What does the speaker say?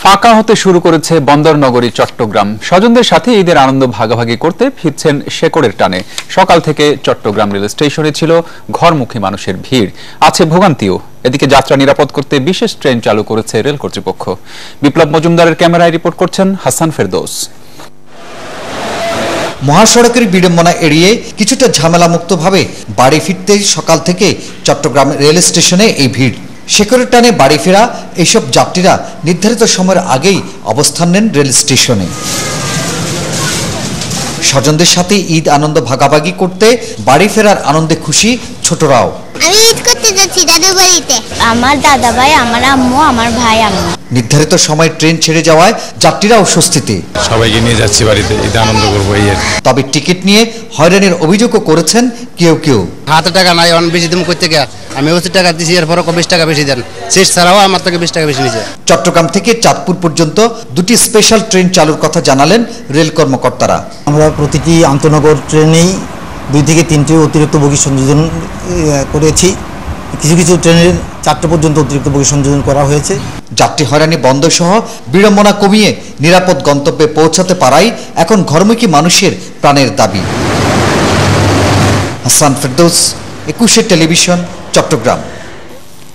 ফাঁকা হতে শুরু করেছে বন্দরনগরী চট্টগ্রাম। স্বজনদের সাথে ঈদের আনন্দ ভাগাভাগি করতে ফিরছেন শেকড়ের টানে। সকাল থেকে চট্টগ্রাম রেল স্টেশনে ছিল ঘরমুখী মানুষের ভিড়, আছে ভোগান্তিও। এদিকে যাত্রা নিরাপদ করতে বিশেষ ট্রেন চালু করেছে রেল কর্তৃপক্ষ। বিপ্লব মজুমদারের ক্যামেরায় রিপোর্ট করছেন হাসান ফেরদৌস। মহাসড়কের বিড়ম্বনা এড়িয়ে কিছুটা ঝামেলামুক্তভাবে বাড়ি ফিরতে সকাল থেকে চট্টগ্রাম রেল স্টেশনে এই ভিড়। শেকড়ের টানে বাড়ি ফেরা এইসব যাত্রীরা নির্ধারিত সময়ের আগেই অবস্থান নেন রেল স্টেশনে। স্বজনদের সাথে ঈদ আনন্দ ভাগাভাগি করতে বাড়ি ফেরার আনন্দে খুশি ছোটরাও। আমি ঈদ করতে যাচ্ছি দাদু বাড়িতে। আমার দাদা ভাই, আমার আম্মু, আমার ভাই আম্মু। নির্ধারিত সময় ট্রেন ছেড়ে যাওয়ায় যাত্রীরাও স্বস্তিতে। সবাইকে নিয়ে যাচ্ছি বাড়িতে, ঈদ আনন্দ করবো এই। তবে টিকিট নিয়ে হয়রানির অভিযোগও করেছেন কেউ কেউ। হাতে টাকা নাই, অনেক বেশি দাম করতে গিয়ে আমি 20 টাকা দিয়েছি, এরপর 20 টাকা বেশি দেন। শেষ ছাড়াও আমার থেকে 20 টাকা বেশি নিয়েছে। চট্টগ্রাম থেকে চাঁদপুর পর্যন্ত দুটি স্পেশাল ট্রেন চালুর কথা জানালেন রেল কর্মকর্তারা। আমরা প্রতিটি আন্তনগর ট্রেনেই 2 থেকে 3টি অতিরিক্ত বগি সংযোজন করেছি। কিছু কিছু ট্রেনের 4টে পর্যন্ত অতিরিক্ত বগি সংযোজন করা হয়েছে। যাত্রী হয়রানি বন্ধ সহ বিড়ম্বনা কমিয়ে নিরাপদ গন্তব্যে পৌঁছাতে পারাই এখন ঘরমুখী মানুষের প্রাণের দাবি। হাসান ফেরদৌস, 21 টেলিভিশন, চট্টগ্রাম।